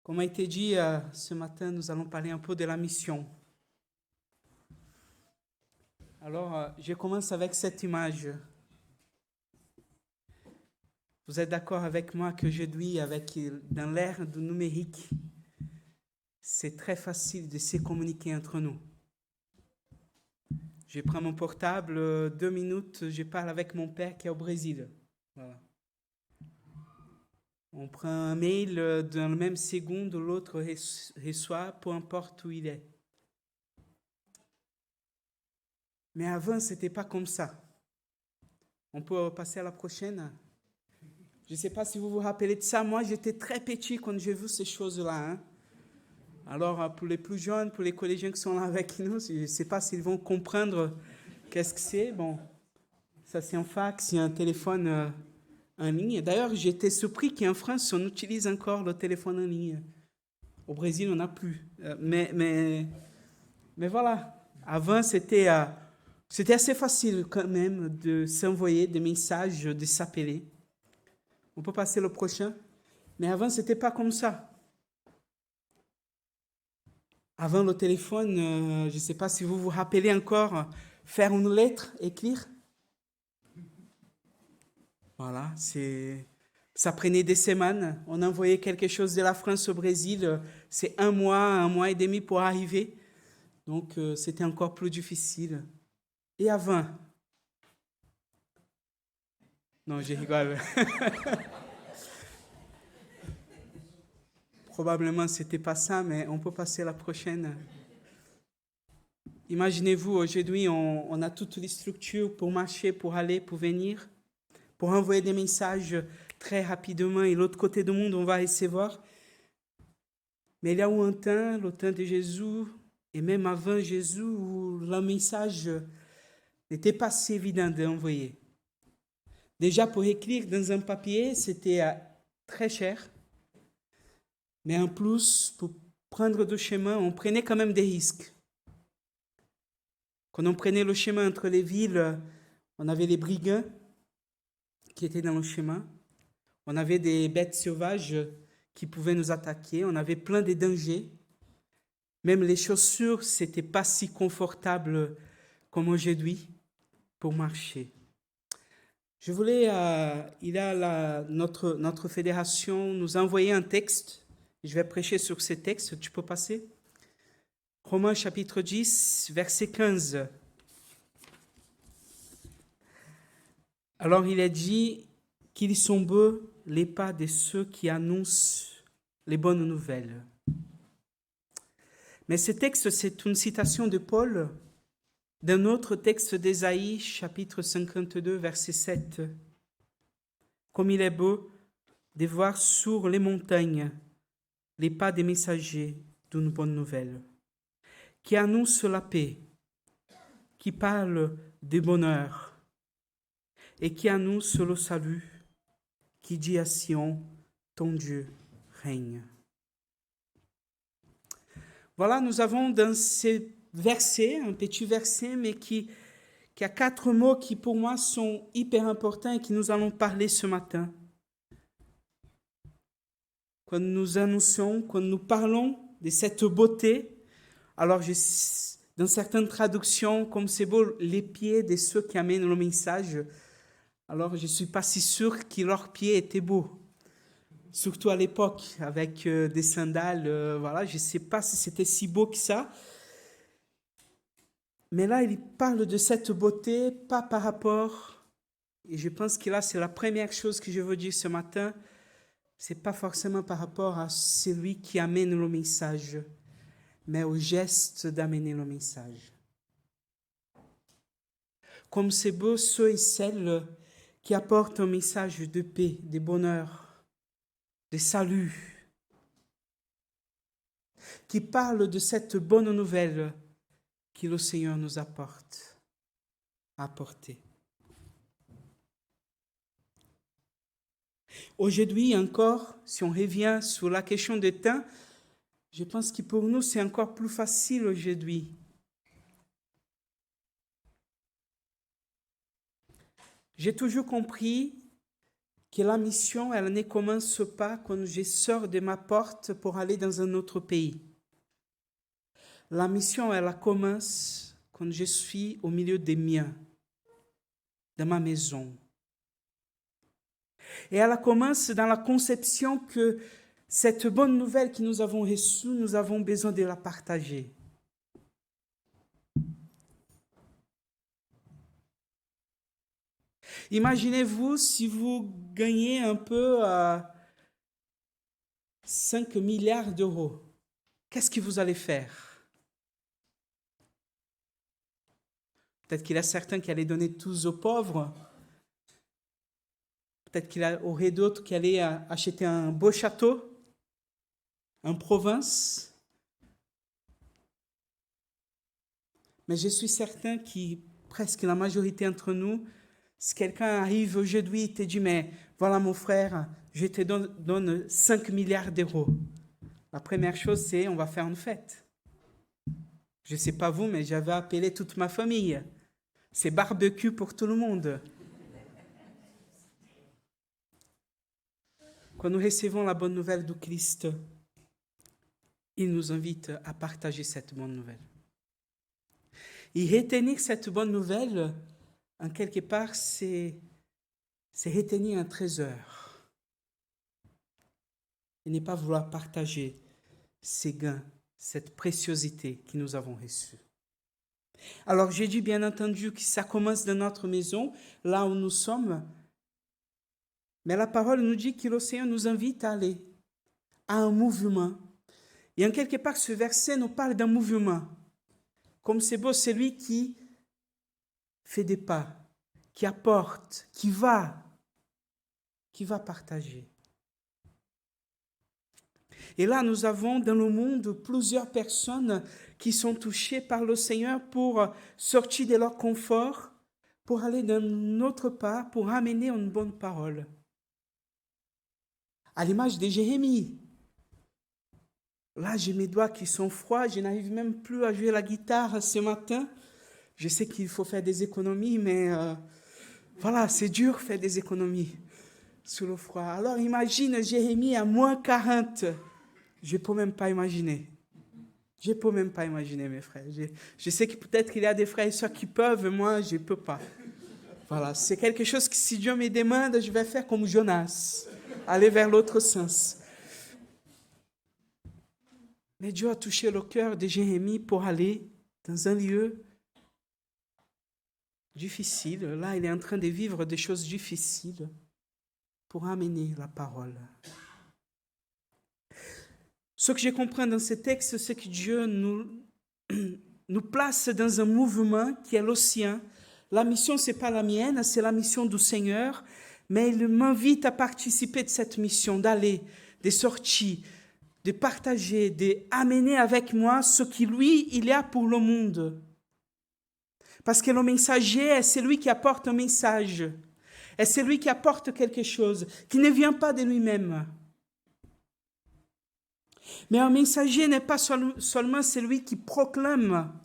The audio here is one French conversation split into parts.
Comme a été dit ce matin, nous allons parler un peu de la mission. Alors, je commence avec cette image. Vous êtes d'accord avec moi qu'aujourd'hui, dans l'ère du numérique, c'est très facile de se communiquer entre nous. Je prends mon portable, 2 minutes, je parle avec mon père qui est au Brésil. Voilà. On prend un mail, dans la même seconde, l'autre reçoit, peu importe où il est. Mais avant, ce n'était pas comme ça. On peut passer à la prochaine. Je ne sais pas si vous vous rappelez de ça. Moi, j'étais très petit quand j'ai vu ces choses-là. Hein. Alors, pour les plus jeunes, pour les collégiens qui sont là avec nous, je ne sais pas s'ils vont comprendre qu'est-ce que c'est. Bon, ça c'est un fax, il y a un téléphone en ligne. D'ailleurs, j'étais surpris qu'en France, on utilise encore le téléphone en ligne. Au Brésil, on n'a plus. Mais voilà. Avant, c'était assez facile quand même de s'envoyer des messages, de s'appeler. On peut passer le prochain. Mais avant, ce n'était pas comme ça. Avant le téléphone, je ne sais pas si vous vous rappelez encore, faire une lettre, écrire. Voilà, ça prenait des semaines. On envoyait quelque chose de la France au Brésil, c'est un mois et demi pour arriver. Donc, c'était encore plus difficile. Et avant? Non, je rigole. Probablement, c'était pas ça, mais on peut passer à la prochaine. Imaginez-vous, aujourd'hui, on a toutes les structures pour marcher, pour aller, pour venir, pour envoyer des messages très rapidement et l'autre côté du monde, on va recevoir. Mais il y a eu un temps, le temps de Jésus, et même avant Jésus, où le message n'était pas si évident d'envoyer. Déjà, pour écrire dans un papier, c'était très cher. Mais en plus, pour prendre du chemin, on prenait quand même des risques. Quand on prenait le chemin entre les villes, on avait les brigands qui étaient dans le chemin. On avait des bêtes sauvages qui pouvaient nous attaquer. On avait plein de dangers. Même les chaussures, c'était pas si confortable comme aujourd'hui pour marcher. Je voulais, notre fédération nous a envoyé un texte. Je vais prêcher sur ce texte. Tu peux passer? Romains chapitre 10, verset 15. Alors il est dit qu'ils sont beaux les pas de ceux qui annoncent les bonnes nouvelles. Mais ce texte, c'est une citation de Paul d'un autre texte d'Ésaïe, chapitre 52, verset 7. Comme il est beau de voir sur les montagnes les pas des messagers d'une bonne nouvelle, qui annoncent la paix, qui parlent du bonheur et qui annoncent le salut, qui dit à Sion, ton Dieu règne. Voilà, nous avons dans ces versets, un petit verset, mais qui a 4 mots qui pour moi sont hyper importants et qui nous allons parler ce matin. Quand nous annonçons, quand nous parlons de cette beauté, alors dans certaines traductions, comme c'est beau, les pieds de ceux qui amènent le message, alors je ne suis pas si sûr que leurs pieds étaient beaux. Surtout à l'époque, avec des sandales, voilà, je ne sais pas si c'était si beau que ça. Mais là, il parle de cette beauté, pas par rapport, et je pense que là, c'est la première chose que je veux dire ce matin, c'est pas forcément par rapport à celui qui amène le message, mais au geste d'amener le message. Comme c'est beau ceux et celles qui apportent un message de paix, de bonheur, de salut, qui parlent de cette bonne nouvelle que le Seigneur nous apporte, apporter. Aujourd'hui encore, si on revient sur la question du temps, je pense que pour nous, c'est encore plus facile aujourd'hui. J'ai toujours compris que la mission, elle ne commence pas quand je sors de ma porte pour aller dans un autre pays. La mission, elle commence quand je suis au milieu des miens, dans ma maison. Et elle commence dans la conception que cette bonne nouvelle que nous avons reçue, nous avons besoin de la partager. Imaginez-vous si vous gagnez un peu 5 milliards d'euros. Qu'est-ce que vous allez faire? Peut-être qu'il y a certains qui allaient donner tous aux pauvres. Peut-être qu'il y aurait d'autres qui allaient acheter un beau château, en province. Mais je suis certain que presque la majorité d'entre nous, si quelqu'un arrive aujourd'hui et te dit « Mais voilà mon frère, je te donne 5 milliards d'euros », la première chose c'est on va faire une fête. Je ne sais pas vous, mais j'avais appelé toute ma famille. C'est barbecue pour tout le monde. Quand nous recevons la bonne nouvelle du Christ, il nous invite à partager cette bonne nouvelle. Et retenir cette bonne nouvelle, en quelque part, c'est retenir un trésor. Et ne pas vouloir partager ces gains, cette préciosité que nous avons reçue. Alors, j'ai dit bien entendu que ça commence dans notre maison, là où nous sommes. Mais la parole nous dit que le Seigneur nous invite à aller à un mouvement. Et en quelque part, ce verset nous parle d'un mouvement. Comme c'est beau, c'est lui qui fait des pas, qui apporte, qui va partager. Et là, nous avons dans le monde plusieurs personnes qui sont touchées par le Seigneur pour sortir de leur confort, pour aller d'un autre pas, pour amener une bonne parole. À l'image de Jérémie. Là, j'ai mes doigts qui sont froids, je n'arrive même plus à jouer la guitare ce matin. Je sais qu'il faut faire des économies, mais voilà, c'est dur faire des économies sous le froid. Alors imagine Jérémie à moins 40. Je ne peux même pas imaginer. Je ne peux même pas imaginer, mes frères. Je sais que peut-être qu'il y a des frères et sœurs qui peuvent, moi, je ne peux pas. Voilà, c'est quelque chose que si Dieu me demande, je vais faire comme Jonas, aller vers l'autre sens. Mais Dieu a touché le cœur de Jérémie pour aller dans un lieu difficile. Là, il est en train de vivre des choses difficiles pour amener la parole. Ce que je comprends dans ce texte, c'est que Dieu nous place dans un mouvement qui est le sien. La mission, ce n'est pas la mienne, c'est la mission du Seigneur, mais il m'invite à participer de cette mission, d'aller, de sortir, de partager, d'amener avec moi ce qui, lui, il y a pour le monde. Parce que le messager, c'est lui qui apporte un message. Et c'est lui qui apporte quelque chose qui ne vient pas de lui-même. Mais un messager n'est pas seulement celui qui proclame.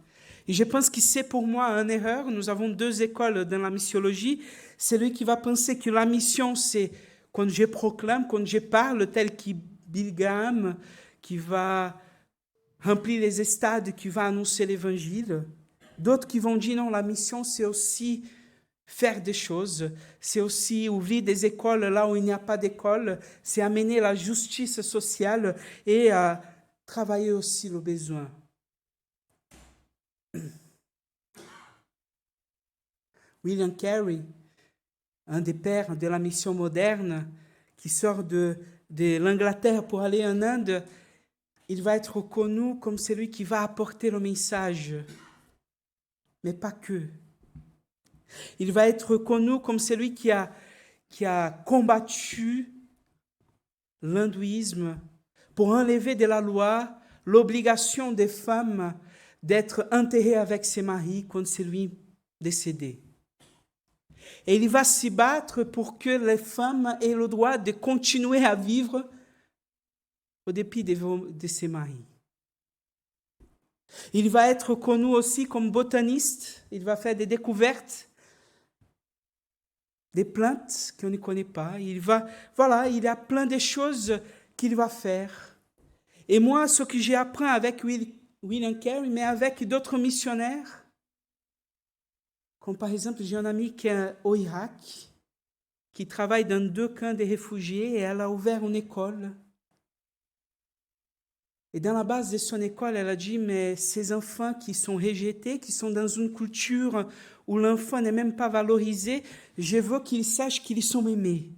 Et je pense que c'est pour moi une erreur. Nous avons 2 écoles dans la missiologie. Celui qui va penser que la mission, c'est quand je proclame, quand je parle, tel que Billy Graham, qui va remplir les stades, qui va annoncer l'évangile. D'autres qui vont dire non, la mission, c'est aussi faire des choses, c'est aussi ouvrir des écoles là où il n'y a pas d'école, c'est amener la justice sociale et travailler aussi le besoin. William Carey, un des pères de la mission moderne, qui sort de l'Angleterre pour aller en Inde, il va être reconnu comme celui qui va apporter le message, mais pas que. Il va être reconnu comme celui qui a combattu l'hindouisme pour enlever de la loi l'obligation des femmes d'être enterrées avec ses maris quand c'est lui décédé. Et il va s'y battre pour que les femmes aient le droit de continuer à vivre au dépit de ses maris. Il va être connu aussi comme botaniste. Il va faire des découvertes des plaintes qu'on ne connaît pas. Il y a plein de choses qu'il va faire. Et moi, ce que j'ai appris avec William Carey, mais avec d'autres missionnaires, comme par exemple, j'ai un ami qui est au Irak, qui travaille dans 2 camps de réfugiés, et elle a ouvert une école. Et dans la base de son école, elle a dit, mais ces enfants qui sont rejetés, qui sont dans une culture où l'enfant n'est même pas valorisé, je veux qu'ils sachent qu'ils sont aimés.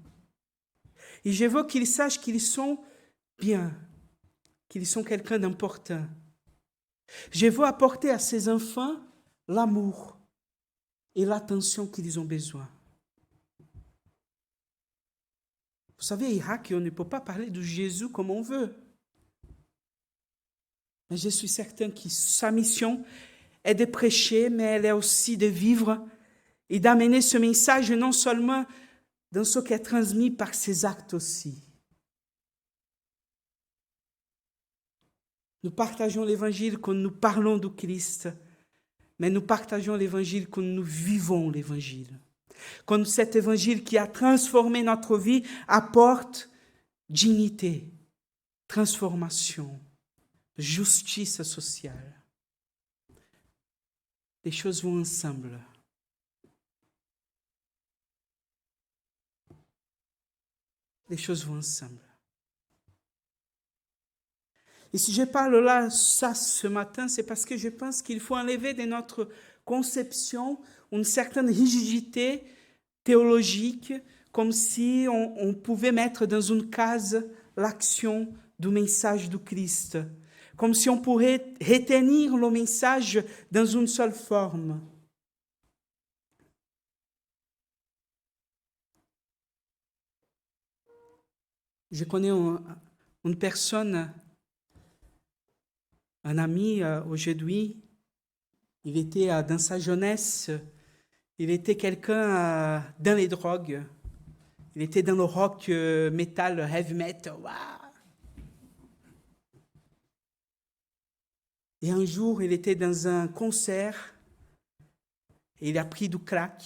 Et je veux qu'ils sachent qu'ils sont bien, qu'ils sont quelqu'un d'important. Je veux apporter à ces enfants l'amour et l'attention qu'ils ont besoin. Vous savez, Irak, on ne peut pas parler de Jésus comme on veut. Mais je suis certain que sa mission est de prêcher, mais elle est aussi de vivre et d'amener ce message non seulement dans ce qui est transmis par ses actes aussi. Nous partageons l'évangile quand nous parlons de Christ, mais nous partageons l'évangile quand nous vivons l'évangile. Quand cet évangile qui a transformé notre vie apporte dignité, transformation, justice sociale. Les choses vont ensemble. Les choses vont ensemble. Et si je parle là, ça, ce matin, c'est parce que je pense qu'il faut enlever de notre conception une certaine rigidité théologique, comme si on pouvait mettre dans une case l'action du message du Christ, comme si on pourrait retenir le message dans une seule forme. Je connais une personne, un ami aujourd'hui, il était dans sa jeunesse, il était quelqu'un dans les drogues, il était dans le rock, metal, heavy metal. Wow. Et un jour, il était dans un concert et il a pris du crack.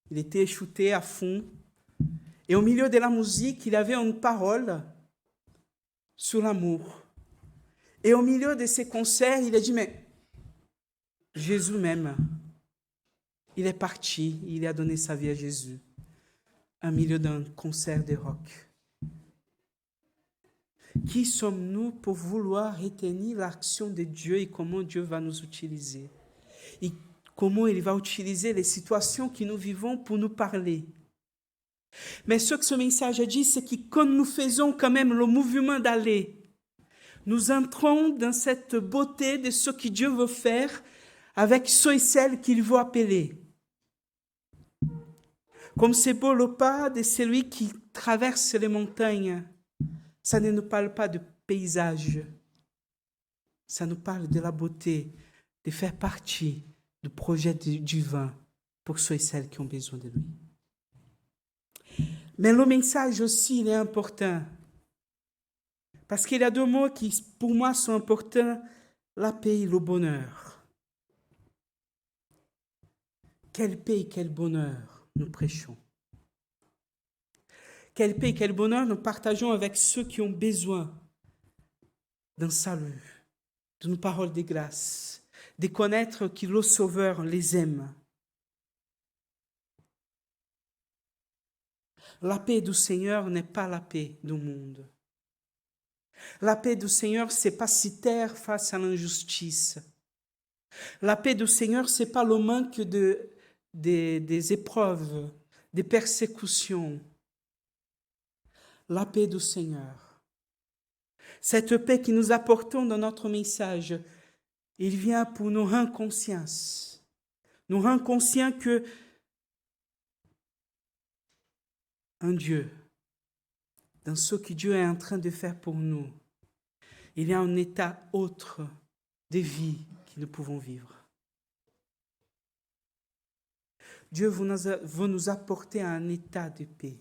Il était shooté à fond. Et au milieu de la musique, il avait une parole sur l'amour. Et au milieu de ces concerts, il a dit, mais Jésus m'aime. Il est parti, il a donné sa vie à Jésus, au milieu d'un concert de rock. Qui sommes-nous pour vouloir retenir l'action de Dieu et comment Dieu va nous utiliser? Et comment il va utiliser les situations que nous vivons pour nous parler? Mais ce que ce message a dit, c'est que quand nous faisons quand même le mouvement d'aller, nous entrons dans cette beauté de ce que Dieu veut faire avec ceux et celles qu'il veut appeler. Comme c'est beau le pas de celui qui traverse les montagnes, ça ne nous parle pas de paysage, ça nous parle de la beauté, de faire partie du projet divin pour ceux et celles qui ont besoin de lui. Mais le message aussi, il est important. Parce qu'il y a 2 mots qui, pour moi, sont importants, la paix et le bonheur. Quelle paix et quel bonheur nous prêchons. Quelle paix et quel bonheur nous partageons avec ceux qui ont besoin d'un salut, d'une parole de grâce, de connaître que le Sauveur les aime. La paix du Seigneur n'est pas la paix du monde. La paix du Seigneur, c'est pas se taire face à l'injustice. La paix du Seigneur, c'est pas le manque des épreuves, des persécutions. La paix du Seigneur. Cette paix que nous apportons dans notre message, il vient pour nous rendre conscience. Nous rendre conscients que un Dieu, dans ce que Dieu est en train de faire pour nous, il y a un état autre de vie que nous pouvons vivre. Dieu veut nous apporter à un état de paix,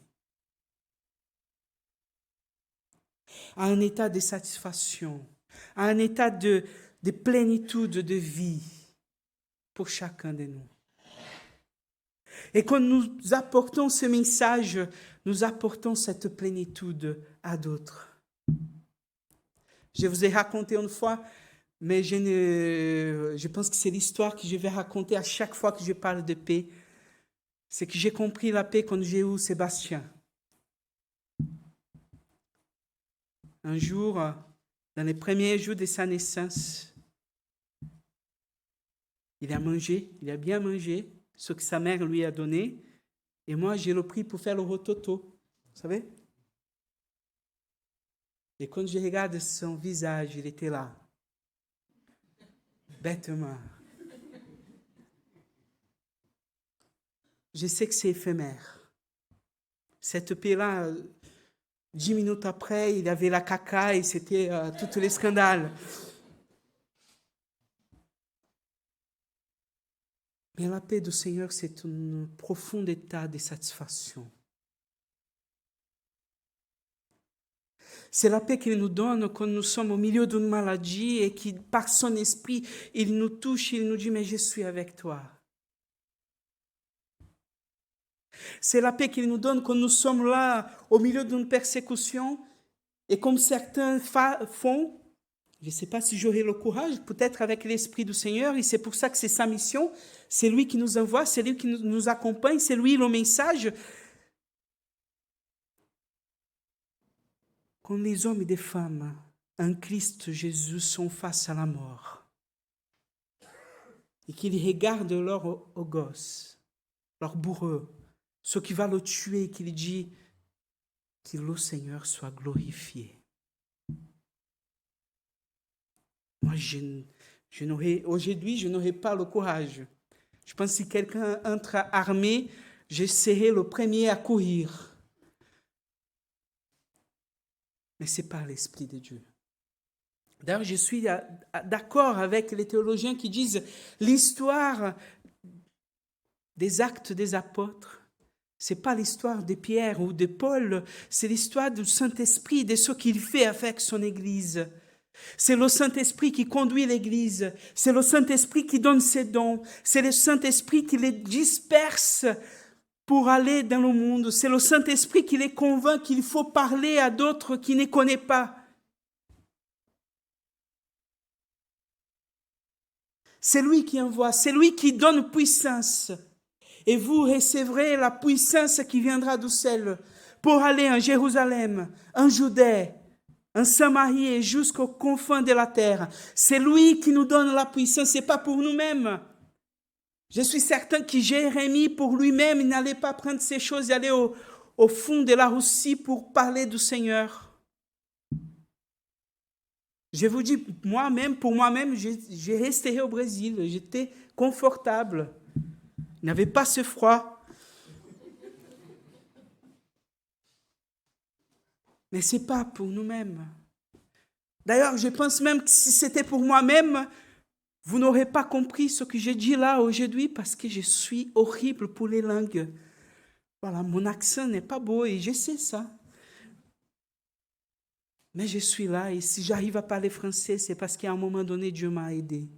à un état de satisfaction, à un état de plénitude de vie pour chacun de nous. Et quand nous apportons ce message, nous apportons cette plénitude à d'autres. Je vous ai raconté une fois, mais je pense que c'est l'histoire que je vais raconter à chaque fois que je parle de paix. C'est que j'ai compris la paix quand j'ai eu Sébastien. Un jour, dans les premiers jours de sa naissance, il a mangé, il a bien mangé ce que sa mère lui a donné. Et moi, j'ai le pris pour faire le rototo. Vous savez? Et quand je regarde son visage, il était là. Bêtement. Je sais que c'est éphémère. Cette paix-là, 10 minutes après, il avait la caca et c'était tous les scandales. Mais la paix du Seigneur, c'est un profond état de satisfaction. C'est la paix qu'il nous donne quand nous sommes au milieu d'une maladie et qui, par son esprit, il nous touche, il nous dit « mais je suis avec toi ». C'est la paix qu'il nous donne quand nous sommes là au milieu d'une persécution et comme certains font, je ne sais pas si j'aurai le courage, peut-être avec l'Esprit du Seigneur, et c'est pour ça que c'est sa mission, c'est lui qui nous envoie, c'est lui qui nous accompagne, c'est lui le message. Quand les hommes et les femmes en Christ Jésus sont face à la mort et qu'ils regardent leur gosse, leur bourreau, ce qui va le tuer, qu'il dit que le Seigneur soit glorifié. Moi, aujourd'hui, je n'aurais pas le courage. Je pense que si quelqu'un entre armé, je serai le premier à courir. Mais ce n'est pas l'Esprit de Dieu. D'ailleurs, je suis d'accord avec les théologiens qui disent l'histoire des actes des apôtres, ce n'est pas l'histoire de Pierre ou de Paul, c'est l'histoire du Saint-Esprit, de ce qu'il fait avec son Église. C'est le Saint-Esprit qui conduit l'Église, c'est le Saint-Esprit qui donne ses dons, c'est le Saint-Esprit qui les disperse pour aller dans le monde, c'est le Saint-Esprit qui les convainc qu'il faut parler à d'autres qui ne connaissent pas. C'est lui qui envoie, c'est lui qui donne puissance. Et vous recevrez la puissance qui viendra du ciel pour aller en Jérusalem, en Judée, en Samarie et jusqu'aux confins de la terre. C'est lui qui nous donne la puissance, ce n'est pas pour nous-mêmes. Je suis certain que Jérémie, pour lui-même, il n'allait pas prendre ces choses et aller au fond de la Russie pour parler du Seigneur. Je vous dis, moi-même, pour moi-même, j'ai resté au Brésil. J'étais confortable. Il n'avait pas ce froid. Mais ce n'est pas pour nous-mêmes. D'ailleurs, je pense même que si c'était pour moi-même, vous n'aurez pas compris ce que j'ai dit là aujourd'hui parce que je suis horrible pour les langues. Voilà, mon accent n'est pas beau et je sais ça. Mais je suis là et si j'arrive à parler français, c'est parce qu'à un moment donné, Dieu m'a aidé.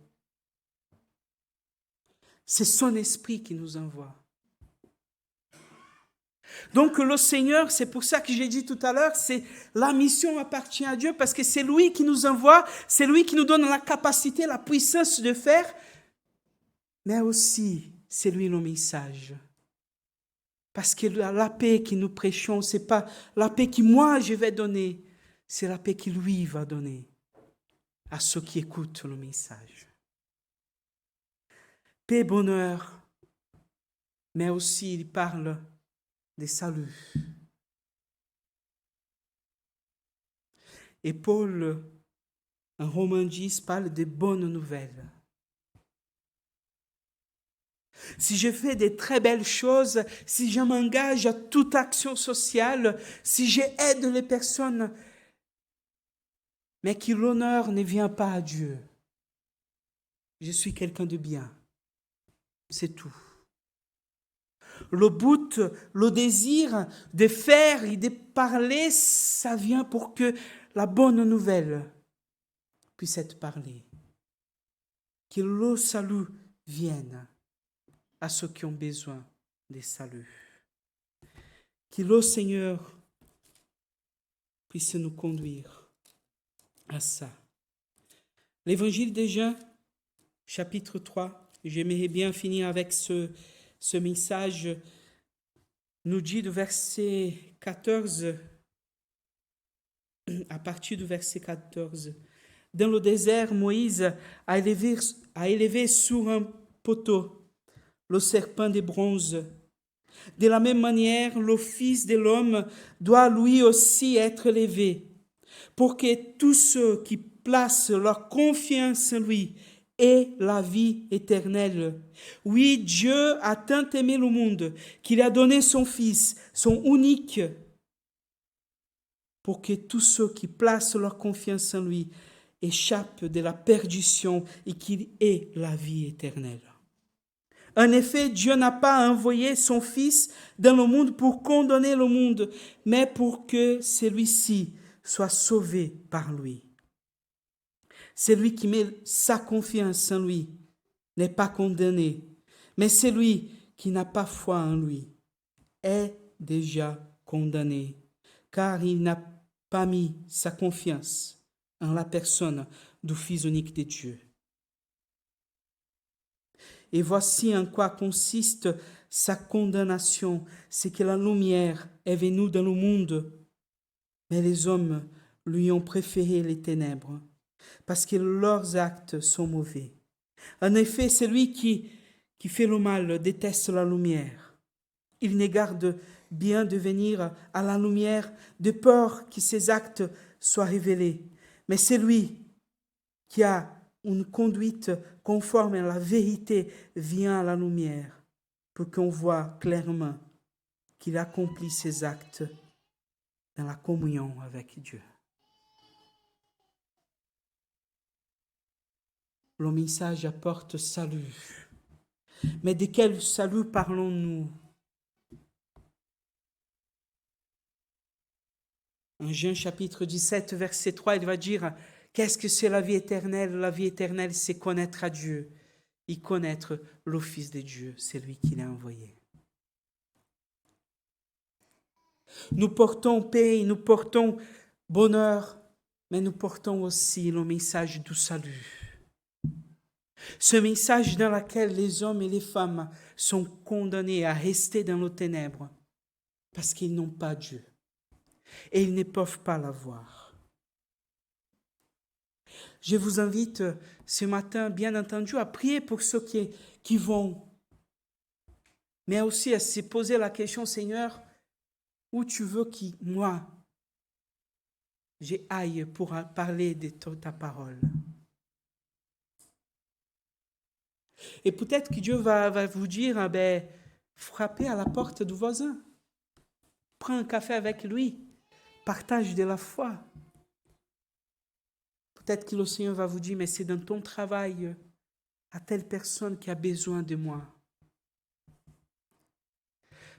C'est son esprit qui nous envoie. Donc le Seigneur, c'est pour ça que j'ai dit tout à l'heure, c'est la mission appartient à Dieu parce que c'est lui qui nous envoie, c'est lui qui nous donne la capacité, la puissance de faire, mais aussi c'est lui le message. Parce que la paix que nous prêchons, ce n'est pas la paix que moi je vais donner, c'est la paix que lui va donner à ceux qui écoutent le message. Paix, bonheur, mais aussi il parle de salut. Et Paul, en Romains 10, parle de bonnes nouvelles. Si je fais des très belles choses, si je m'engage à toute action sociale, si j'aide les personnes, mais que l'honneur ne vient pas à Dieu, je suis quelqu'un de bien. C'est tout. Le but, le désir de faire et de parler, ça vient pour que la bonne nouvelle puisse être parlée. Que le salut vienne à ceux qui ont besoin des saluts. Que le Seigneur puisse nous conduire à ça. L'évangile de Jean, chapitre 3, j'aimerais bien finir avec ce message, nous dit du verset 14, à partir du verset 14. Dans le désert, Moïse a élevé sur un poteau le serpent de bronze. De la même manière, le Fils de l'homme doit lui aussi être élevé, pour que tous ceux qui placent leur confiance en lui aient la vie éternelle. Oui, Dieu a tant aimé le monde qu'il a donné son Fils, son unique, pour que tous ceux qui placent leur confiance en lui échappent de la perdition et qu'il ait la vie éternelle. En effet, Dieu n'a pas envoyé son Fils dans le monde pour condamner le monde, mais pour que celui-ci soit sauvé par lui. Celui qui met sa confiance en lui n'est pas condamné, mais celui qui n'a pas foi en lui est déjà condamné, car il n'a pas mis sa confiance en la personne du Fils unique de Dieu. Et voici en quoi consiste sa condamnation, c'est que la lumière est venue dans le monde, mais les hommes lui ont préféré les ténèbres, parce que leurs actes sont mauvais. En effet, celui qui fait le mal déteste la lumière. Il ne garde bien de venir à la lumière de peur que ses actes soient révélés. Mais celui qui a une conduite conforme à la vérité vient à la lumière pour qu'on voit clairement qu'il accomplit ses actes dans la communion avec Dieu. Le message apporte salut. Mais de quel salut parlons-nous? En Jean chapitre 17, verset 3, il va dire: qu'est-ce que c'est la vie éternelle? La vie éternelle, c'est connaître à Dieu et connaître le Fils de Dieu, c'est lui qui l'a envoyé. Nous portons paix, nous portons bonheur, mais nous portons aussi le message du salut. Ce message dans lequel les hommes et les femmes sont condamnés à rester dans les ténèbres parce qu'ils n'ont pas Dieu et ils ne peuvent pas l'avoir. Je vous invite ce matin, bien entendu, à prier pour ceux qui vont, mais aussi à se poser la question: Seigneur, où tu veux que moi, j'aille pour parler de ta parole? Et peut-être que Dieu va vous dire, frappez à la porte du voisin, prends un café avec lui, partage de la foi. Peut-être que le Seigneur va vous dire, mais c'est dans ton travail, à telle personne qui a besoin de moi.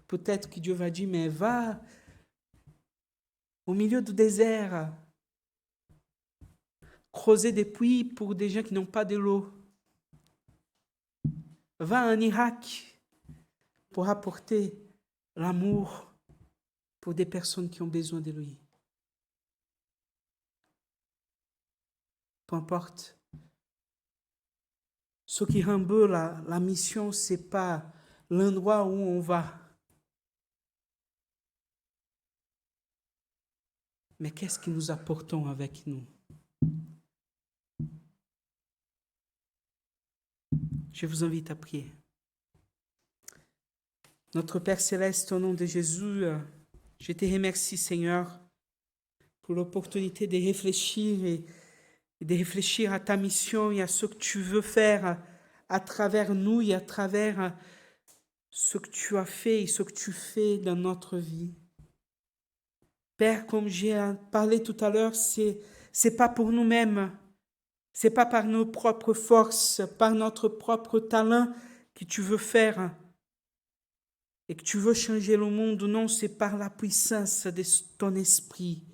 Peut-être que Dieu va dire, mais va au milieu du désert, creuser des puits pour des gens qui n'ont pas de l'eau. Va en Irak pour apporter l'amour pour des personnes qui ont besoin de lui. Peu importe. Ce qui rend beau la mission, ce n'est pas l'endroit où on va. Mais qu'est-ce que nous apportons avec nous? Je vous invite à prier. Notre Père Céleste, au nom de Jésus, je te remercie, Seigneur, pour l'opportunité de réfléchir et de réfléchir à ta mission et à ce que tu veux faire à travers nous et à travers ce que tu as fait et ce que tu fais dans notre vie. Père, comme j'ai parlé tout à l'heure, c'est pas pour nous-mêmes, c'est pas par nos propres forces, par notre propre talent que tu veux faire et que tu veux changer le monde. Non, c'est par la puissance de ton esprit.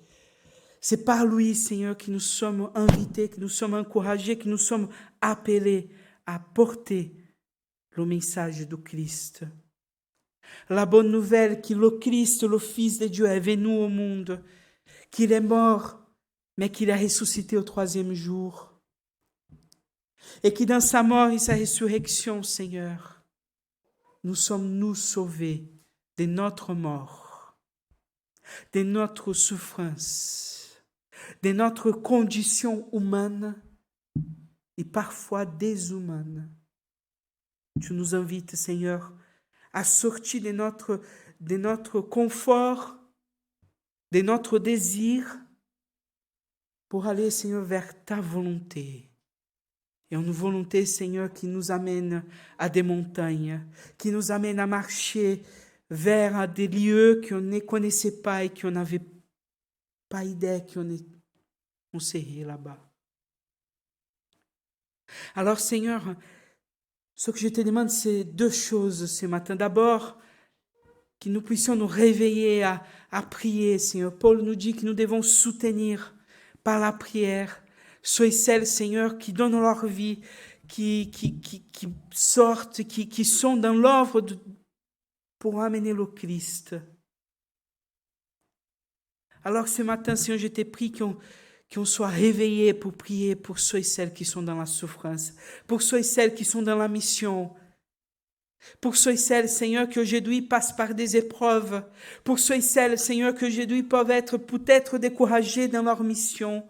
C'est par lui, Seigneur, que nous sommes invités, que nous sommes encouragés, que nous sommes appelés à porter le message de Christ. La bonne nouvelle que le Christ, le Fils de Dieu, est venu au monde, qu'il est mort, mais qu'il a ressuscité au 3e jour. Et que dans sa mort et sa résurrection, Seigneur, nous sommes sauvés de notre mort, de notre souffrance, de notre condition humaine et parfois déshumaine. Tu nous invites, Seigneur, à sortir de notre confort, de notre désir, pour aller, Seigneur, vers ta volonté. Et une volonté, Seigneur, qui nous amène à des montagnes, qui nous amène à marcher vers des lieux qu'on ne connaissait pas et qu'on n'avait pas idée qu'on serait là-bas. Alors, Seigneur, ce que je te demande, c'est 2 choses ce matin. D'abord, que nous puissions nous réveiller à prier, Seigneur. Paul nous dit que nous devons soutenir par la prière ceux et celles, Seigneur, qui donnent leur vie, qui sortent, qui sont dans l'œuvre pour amener le Christ. Alors ce matin, Seigneur, je te prie qu'on soit réveillés pour prier pour ceux et celles qui sont dans la souffrance, pour ceux et celles qui sont dans la mission, pour ceux et celles, Seigneur, qui aujourd'hui passent par des épreuves, pour ceux et celles, Seigneur, qui aujourd'hui peuvent être peut-être découragés dans leur mission,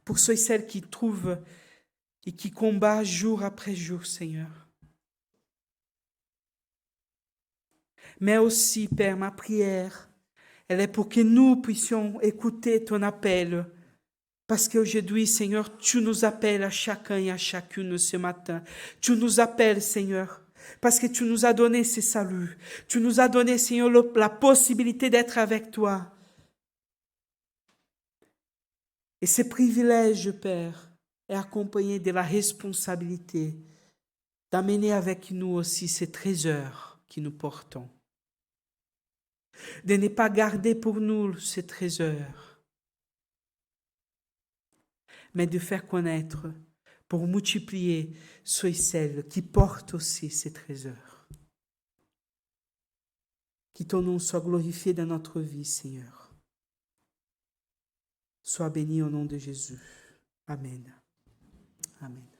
pour ceux et celles qui trouvent et qui combattent jour après jour, Seigneur. Mais aussi, Père, ma prière, elle est pour que nous puissions écouter ton appel. Parce qu'aujourd'hui, Seigneur, tu nous appelles à chacun et à chacune ce matin. Tu nous appelles, Seigneur, parce que tu nous as donné ce salut. Tu nous as donné, Seigneur, la possibilité d'être avec toi. Et ce privilège, Père, est accompagné de la responsabilité d'amener avec nous aussi ces trésors que nous portons. De ne pas garder pour nous ces trésors, mais de faire connaître pour multiplier ceux et celles qui portent aussi ces trésors. Que ton nom soit glorifié dans notre vie, Seigneur. Sois béni au nom de Jésus. Amen. Amen.